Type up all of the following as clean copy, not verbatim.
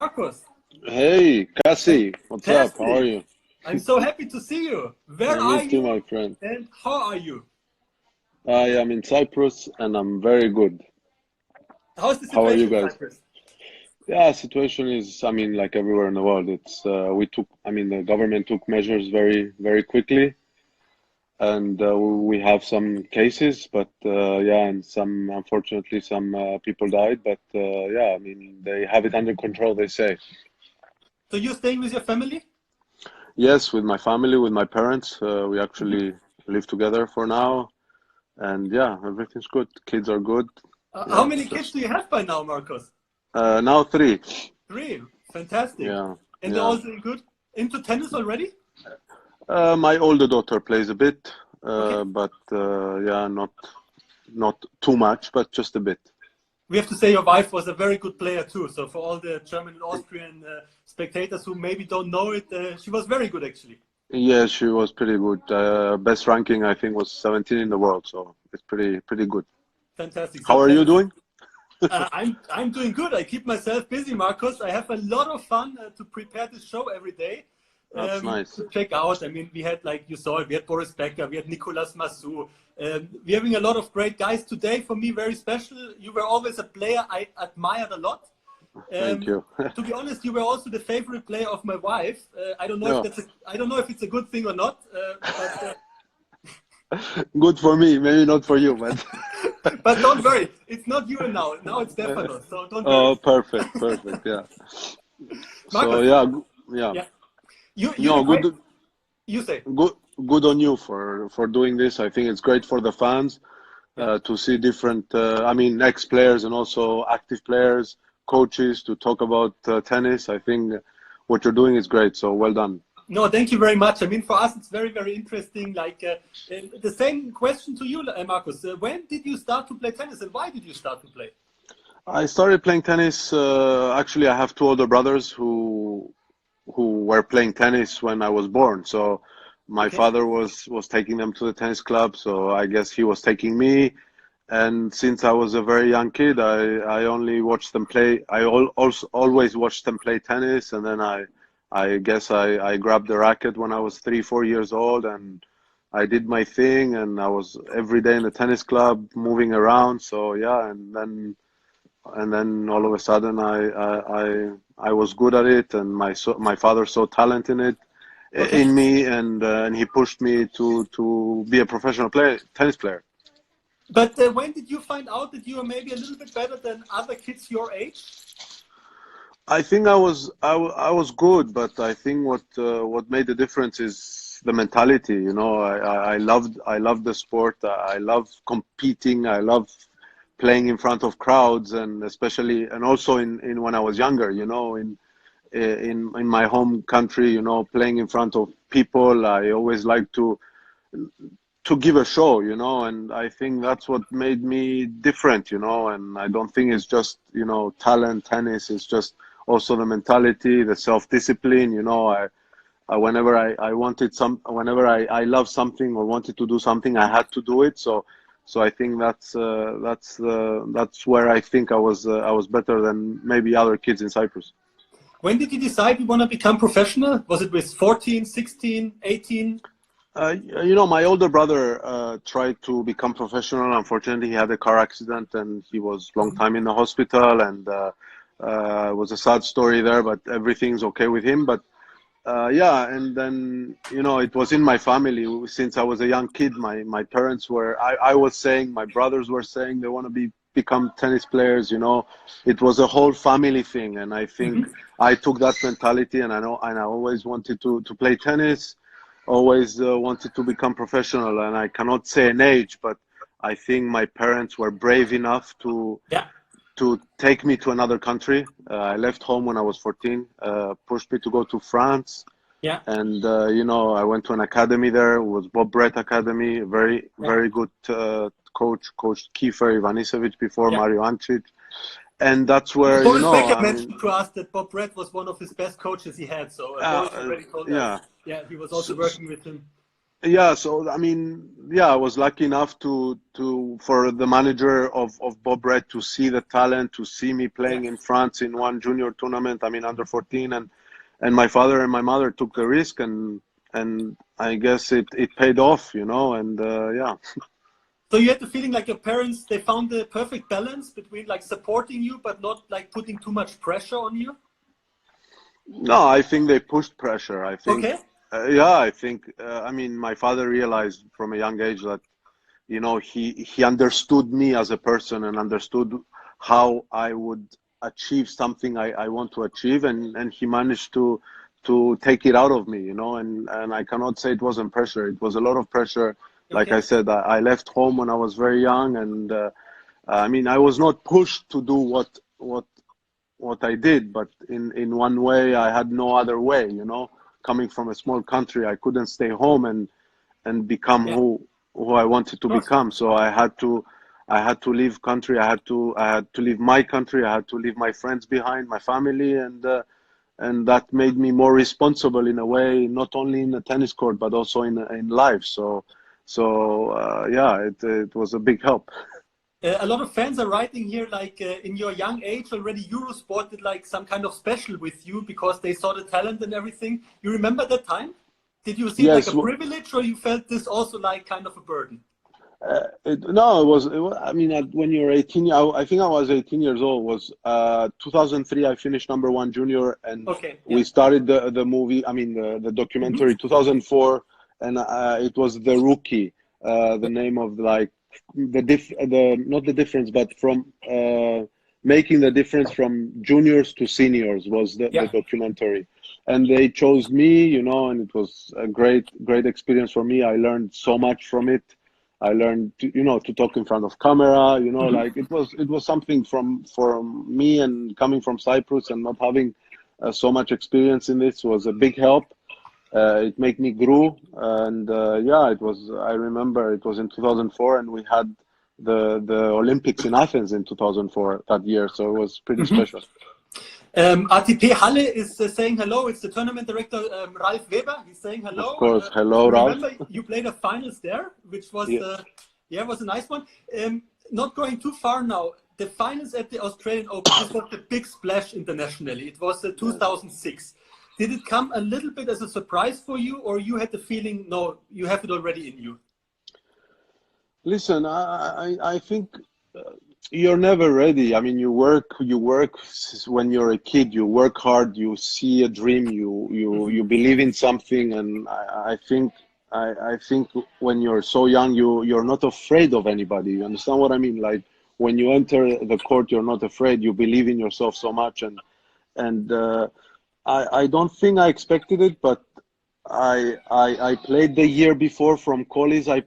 Marcus. Hey, Cassie, what's up? How are Fantastic. you? I'm so happy to see you. Where Me are too, you my friend. and how are you? I am in Cyprus and I'm very good. How's the How are you situation in guys? Cyprus? Yeah, situation is, like everywhere in the world. The government took measures very quickly, and we have some cases, but yeah, and unfortunately, some people died. But yeah, they have it under control, they say. So you're staying with your family? Yes, with my family, with my parents, we Mhm. actually live together for now, and yeah, everything's good. Kids are good. How Yeah, many kids just do you have by now, Marcus? now three. Three. Fantastic. Yeah, And they're yeah. all doing good? Into tennis already? My older daughter plays a bit, Okay. but yeah, not too much, but just a bit. We have to say your wife was a very good player too. So for all the German and Austrian spectators who maybe don't know it, she was very good actually. Yeah, she was pretty good. Best ranking I think was 17 in the world, so it's pretty good. Fantastic. So How are you tennis. doing? I'm doing good. I keep myself busy, Marcus. I have a lot of fun to prepare this show every day. That's nice. To check out. I mean, we had, like you saw, we had Boris Becker, we had Nicolas Massou. We're having a lot of great guys today. For me, very special. You were always a player I admired a lot. Thank Um, you. to be honest, you were also the favorite player of my wife. Yeah, I don't know if it's a good thing or not, but good for me, maybe not for you, but but don't worry, it's not you now. Now it's Stefanos, so don't worry. oh, perfect. Yeah. So Marcus, yeah, yeah. yeah, you're the No, great. good. You say, Good, good on you for doing this. I think it's great for the fans yeah. to see different, ex-players and also active players, coaches to talk about tennis. I think what you're doing is great. So well done. No, thank you very much. I mean, for us, it's very, very interesting. The same question to you, Marcus. When did you start to play tennis, and why did you start to play? I started playing tennis. Actually, I have two older brothers who were playing tennis when I was born. So my Okay. father was taking them to the tennis club. So I guess he was taking me. And since I was a very young kid, I only watched them play. Also always watched them play tennis, and then I guess I grabbed the racket when I was 3, 4 years old, and I did my thing, and I was every day in the tennis club, moving around. So yeah, and then all of a sudden I was good at it, and my father saw talent Okay. in me, and he pushed me to be a professional tennis player. But when did you find out that you were maybe a little bit better than other kids your age? I think I was good, but I think what made the difference is the mentality. I loved the sport. I love competing. I love playing in front of crowds, and especially and also in when I was younger. In my home country. Playing in front of people. I always like to give a show. And I think that's what made me different. And I don't think it's just talent. Tennis is just also the mentality, the self-discipline. Whenever I love something or wanted to do something, I had to do it. So I think that's where I think I was better than maybe other kids in Cyprus. When did you decide you want to become professional? Was it with 14, 16, 18? My older brother tried to become professional. Unfortunately, he had a car accident and he was long time in the hospital. And it was a sad story there, but everything's okay with him. But yeah, and then it was in my family since I was a young kid. My parents were. I was saying, my brothers were saying they want to become tennis players. It was a whole family thing, and I think Mhm. I took that mentality, and I always wanted to play tennis. Always wanted to become professional, and I cannot say an age, but I think my parents were brave enough Yeah, to take me to another country. I left home when I was 14, pushed me to go to France, yeah, and I went to an academy there. It was Bob Brett Academy, very yeah, very good coach Kiefer Ivanisevic before yeah. Mario Ancic, and that's where Boris Becker I mean, mentioned to us that Bob Brett was one of his best coaches he had. So Boris already told yeah. us, yeah, he was also So, working with him. Yeah, so I mean, yeah, I was lucky enough to for the manager of Bob Red to see the talent, to see me Yeah. playing in France in one junior tournament. I mean, under 14, and my father and my mother took the risk, and I guess it paid off, you know, and yeah. So you had the feeling like your parents, they found the perfect balance between like supporting you, but not like putting too much pressure on you? No, I think they pushed pressure. I think, Okay. yeah, I think. I mean, my father realized from a young age that you know he understood me as a person and understood how I would achieve something I want to achieve, and he managed to take it out of me, you know, and I cannot say it wasn't pressure. It was a lot of pressure. Like Okay. I said, I left home when I was very young, and I mean, I was not pushed to do what I did, but in one way, I had no other way, you know. Coming from a small country, I couldn't stay home and become Yeah. who I wanted to Of course. become. So I had to leave country. I had to leave my country. I had to leave my friends behind, my family, and that made me more responsible in a way, not only in the tennis court but also in life. So yeah, it was a big help. A lot of fans are writing here, like in your young age already, Eurosport did like some kind of special with you because they saw the talent and everything. You remember that time? Did you see it like a Yes. privilege, or you felt this also like kind of a burden? No, it was, I mean, when you're 18, I think I was 18 years old. Was 2003, I finished number one junior, and Okay, we yeah. started the movie, I mean, the Hmm. documentary 2004, and it was The Rookie, the name of like not the difference, but from making the difference from juniors to seniors was the Yeah. documentary. And they chose me, you know, and it was a great experience for me. I learned so much from it. I learned to talk in front of camera, Hmm. like it was something from me, and coming from Cyprus and not having so much experience in this was a big help. It made me grow, and yeah, it was. I remember it was in 2004, and we had the Olympics in Athens in 2004 that year, so it was pretty Hmm. special. ATP Halle is saying hello. It's the tournament director, Ralf Weber. He's saying Of hello. course, hello, You Ralph. remember you played a finals there, which was, Yeah. yeah, was a nice one. Not going too far now. The finals at the Australian Open, this was the big splash internationally. It was 2006. Did it come a little bit as a surprise for you, or you had the feeling, no, you have it already in you? Listen, I think you're never ready. I mean, you work when you're a kid. You work hard. You see a dream. You Hmm. believe in something, and I think when you're so young, you're not afraid of anybody. You understand what I mean? Like when you enter the court, you're not afraid. You believe in yourself so much, and I don't think I expected it, but I played the year before from college. I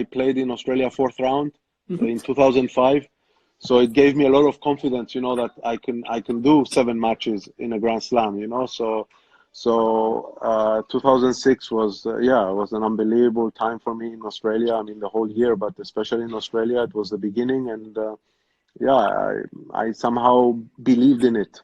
played in Australia fourth round Hmm. in 2005, so it gave me a lot of confidence. That I can do 7 matches in a Grand Slam. 2006 was yeah, it was an unbelievable time for me in Australia. I mean the whole year, but especially in Australia, it was the beginning, and yeah, I somehow believed in it.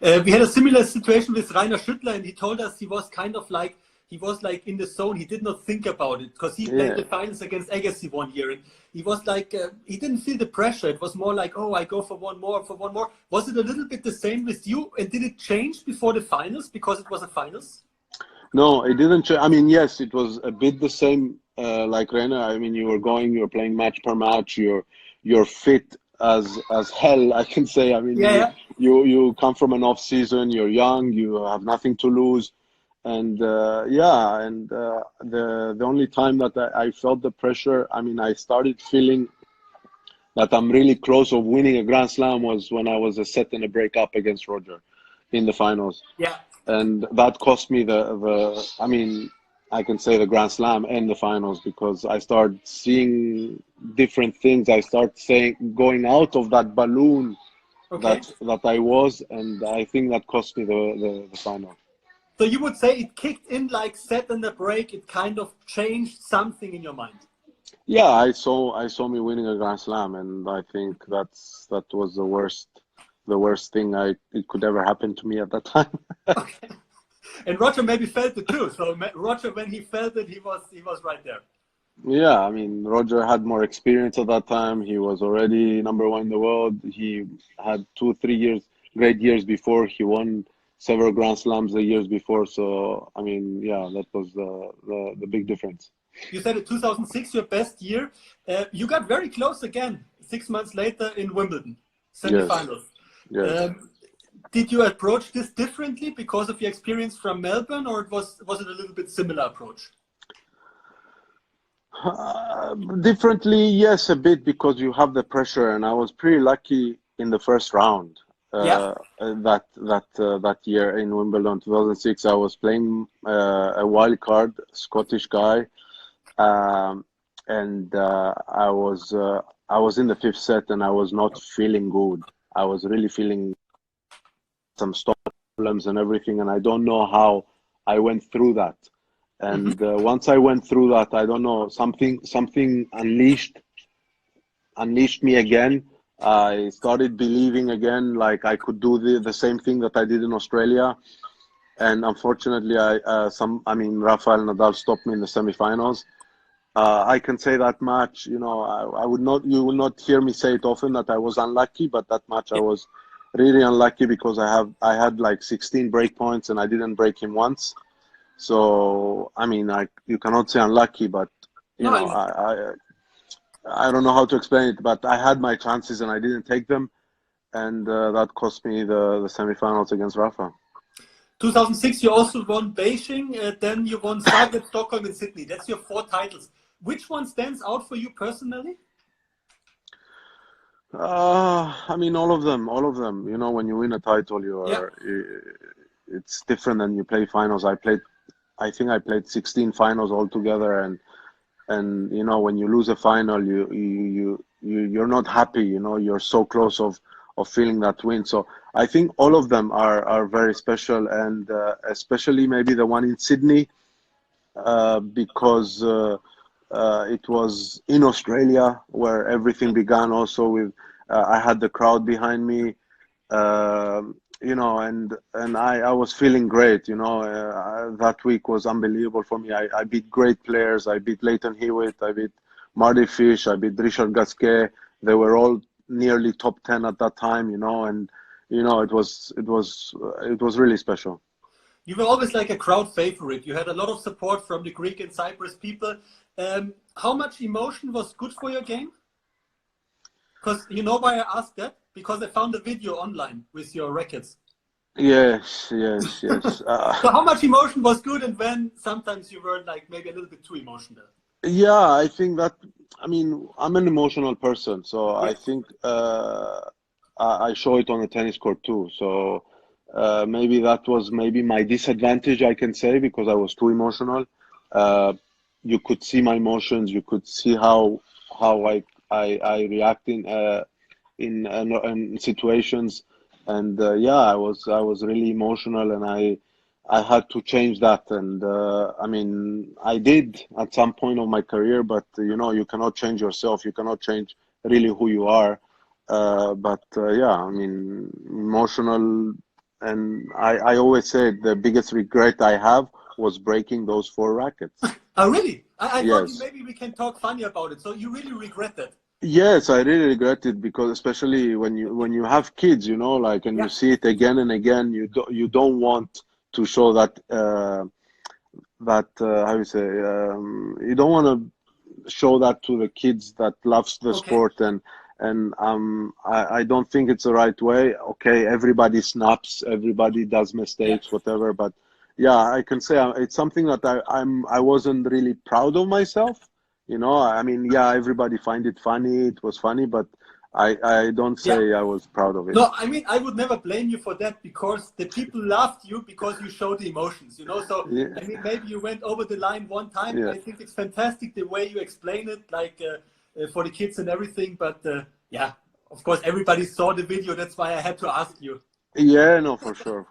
We had a similar situation with Rainer Schüttler, and he told us he was kind of like, he was like in the zone. He did not think about it because he played Yeah. the finals against Agassi one year, and he was like, he didn't feel the pressure. It was more like, oh, I go for one more, for one more. Was it a little bit the same with you? And did it change before the finals because it was a finals? No, it didn't change. I mean, yes, it was a bit the same, like Rena. I mean, you were playing match per match. You're fit as hell, I can say. I mean, Yeah, you yeah. you you come from an off season. You're young. You have nothing to lose, and yeah, and the only time that I felt the pressure. I mean, I started feeling that I'm really close of winning a Grand Slam was when I was a set and a break up against Roger in the finals, Yeah. and that cost me the I mean, I can say the Grand Slam and the finals, because I started seeing different things. I start saying going out of that balloon Okay. that I was, and I think that cost me the final. So you would say it kicked in like set and the break. It kind of changed something in your mind. Yeah, I saw me winning a Grand Slam, and I think that was the worst thing it could ever happen to me at that time. Okay. And Roger maybe felt it too. So Roger, when he felt it, he was right there. Yeah, I mean, Roger had more experience at that time. He was already number one in the world. He had 2, 3 years, great years before. He won several Grand Slams the years before. So, I mean, yeah, that was the big difference. You said it 2006, your best year. You got very close again 6 months later in Wimbledon, semifinals. Yes. Did you approach this differently because of your experience from Melbourne, or was it a little bit similar approach? Differently, yes, a bit, because you have the pressure, and I was pretty lucky in the first round. Yeah. That year in Wimbledon 2006, I was playing a wild card Scottish guy, and I was in the fifth set, and I was not feeling good. I was really feeling some stomach problems and everything, and I don't know how I went through that. And once I went through that, I don't know, something unleashed me again. I started believing again, like I could do the same thing that I did in Australia. And unfortunately, Rafael Nadal stopped me in the semifinals. I can say that match, you will not hear me say it often that I was unlucky, but that match I was really unlucky because I had like 16 break points and I didn't break him once. So, I mean, you cannot say unlucky, but I don't know how to explain it, but I had my chances and I didn't take them, and that cost me the semifinals against Rafa. 2006, you also won Beijing, then you won Zagreb, Stockholm, and Sydney. That's your 4 titles. Which one stands out for you personally? I mean, all of them. You know, when you win a title, it's different than you play finals. I think I played 16 finals altogether, and you know, when you lose a final, you're not happy. You know, you're so close of feeling that win. So I think all of them are very special, and especially maybe the one in Sydney, because it was in Australia where everything began. Also with I had the crowd behind me. You know, and I was feeling great. You know, that week was unbelievable for me. I beat great players. I beat Leighton Hewitt. I beat Marty Fish. I beat Richard Gasquet. They were all nearly top 10 at that time. You know, and you know, it was really special. You were always like a crowd favorite. You had a lot of support from the Greek and Cyprus people. How much emotion was good for your game? Because you know why I asked that? Because I found a video online with your rackets. Yes. So how much emotion was good, and when sometimes you were like maybe a little bit too emotional? Yeah, I think that, I mean, I'm an emotional person, so I think I show it on the tennis court too. So maybe that was my disadvantage, I can say, because I was too emotional. You could see my emotions. You could see how I react in situations, and I was really emotional, and I had to change that. And I mean, I did at some point of my career, but you know, you cannot change yourself. You cannot change really who you are. I mean, emotional, and I always say the biggest regret I have was breaking those 4 rackets. Oh, really? I thought Yes. maybe we can talk funny about it. So you really regret that? Yes, I really regret it, because especially when you have kids, you know, like, and you see it again and again, you don't want to show that how you say, you don't want to show that to the kids that loves the sport, and I don't think it's the right way. Okay, everybody snaps, everybody does mistakes, whatever, but yeah, I can say it's something that I wasn't really proud of myself. You know, I mean, yeah, everybody find it funny. It was funny, but I don't say I was proud of it. No, I mean, I would never blame you for that, because the people loved you because you showed the emotions, you know. So, I mean, maybe you went over the line one time. I think it's fantastic the way you explain it, like for the kids and everything. But yeah, of course, everybody saw the video. That's why I had to ask you. Yeah, no, for sure.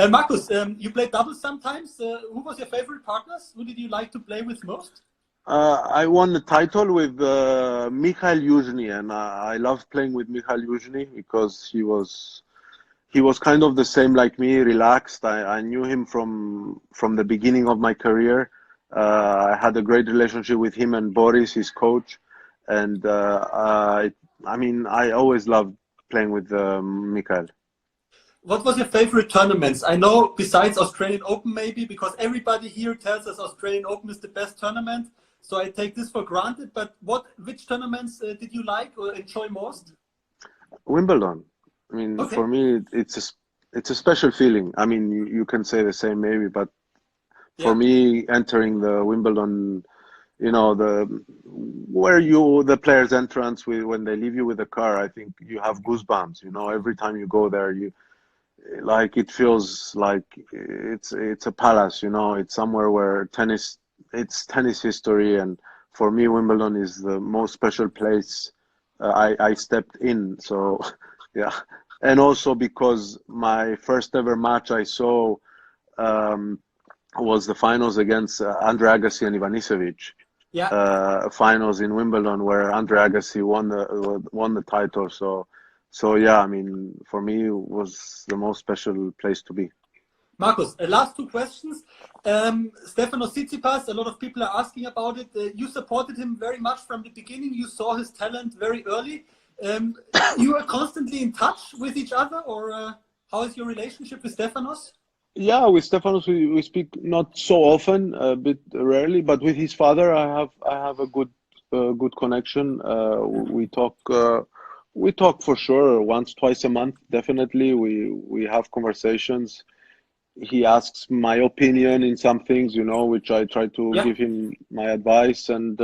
Markus, you played doubles sometimes. Who was your favorite partners? Who did you like to play with most? I won the title with Mikhail Youzhny, and I love playing with Mikhail Youzhny because he was he was kind of the same like me, relaxed. I knew him from the beginning of my career. I had a great relationship with him and Boris, his coach. And I mean, I always loved playing with Mikhail. What was your favorite tournaments? I know besides Australian Open maybe, because everybody here tells us Australian Open is the best tournament. So I take this for granted. But which tournaments did you like or enjoy most? Wimbledon. I mean, Okay. for me, it's a special feeling. I mean, you can say the same maybe, but for me, entering the Wimbledon, you know, the players' entrance when they leave you with the car, I think you have goosebumps. You know, every time you go there, it feels like it's a palace. You know, it's somewhere where it's tennis history, and for me, Wimbledon is the most special place I stepped in. So, yeah, and also because my first ever match I saw was the finals against Andre Agassi and Ivanisevic. Yeah. Finals in Wimbledon where Andre Agassi won the title. So yeah, I mean, for me, it was the most special place to be. Marcus, last two questions. Stefanos Tsitsipas, a lot of people are asking about it. You supported him very much from the beginning. You saw his talent very early. You are constantly in touch with each other, or how is your relationship with Stefanos? Yeah, with Stefanos we speak not so often, a bit rarely, but with his father I have a good connection. We talk for sure once, twice a month. Definitely, we have conversations. He asks my opinion in some things, you know, which I try to give him my advice. And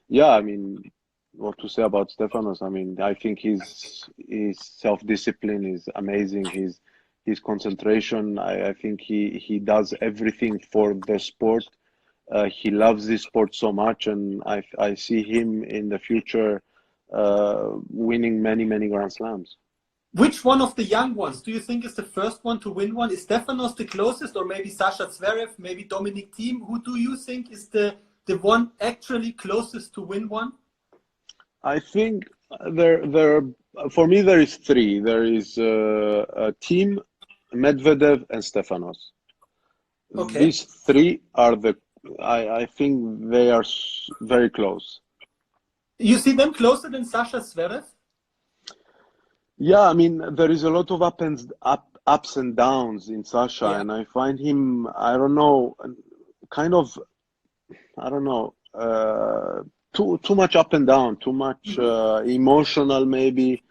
yeah, I mean, what to say about Stefanos? I mean, I think his self-discipline is amazing. His concentration. I think he does everything for the sport. He loves this sport so much, and I see him in the future winning many Grand Slams. Which one of the young ones do you think is the first one to win one? Is Stefanos the closest, or maybe Sasha Zverev, maybe Dominic Thiem? Who do you think is the one actually closest to win one? I think for me there is three. There is Thiem, Medvedev, and Stefanos. Okay. These three are I think they are very close. You see them closer than Sasha Zverev? Yeah, I mean, there is a lot of ups and downs in Sasha, and I find him, I don't know, kind of, I don't know, too much up and down, too much emotional maybe.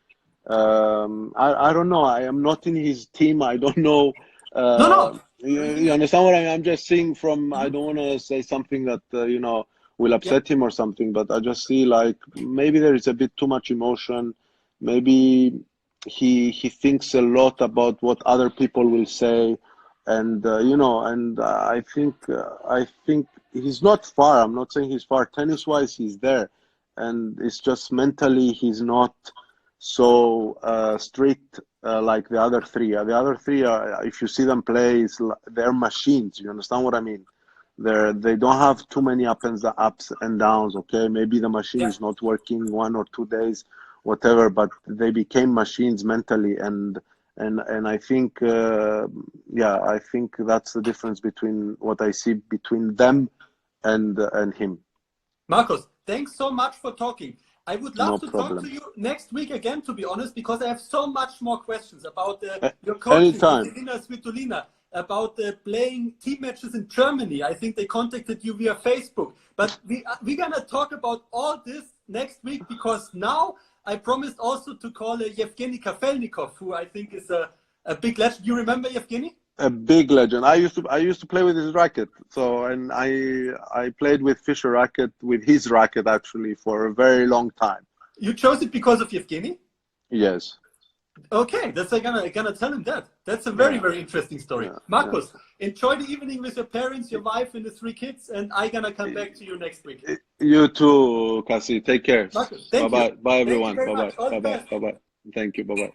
I don't know. I am not in his team. I don't know. No. You understand what I mean? I'm just seeing from, I don't want to say something that, you know, will upset him or something, but I just see like maybe there is a bit too much emotion. Maybe he thinks a lot about what other people will say, and you know, and I think he's not far. I'm not saying he's far. Tennis wise, he's there, and it's just mentally he's not so strict like the other three. The other three are, if you see them play, they're machines. You understand what I mean? They don't have too many ups and downs. Okay, maybe the machine is not working 1 or 2 days, whatever, but they became machines mentally, and I think I think that's the difference between what I see between them and him. Marcus, thanks so much for talking. I would love to problem. talk to you next week again, to be honest, because I have so much more questions about your coaching, Elina Svitolina, about playing team matches in Germany. I think they contacted you via Facebook. But we're going to talk about all this next week, because now I promised also to call Yevgeny Kafelnikov, who I think is a big legend. You remember Yevgeny? A big legend. I used to play with his racket. So, and I played with Fischer racket, with his racket actually, for a very long time. You chose it because of Yevgeny? Yes. Okay, that's I'm gonna tell him that. That's a very interesting story. Marcus, enjoy the evening with your parents, your wife, and the 3 kids, and I'm gonna come back to you next week. You too, Cassie. Take care. Marcus, bye bye. Bye everyone. Bye bye bye. Bye bye. Bye bye. Thank you. Bye bye.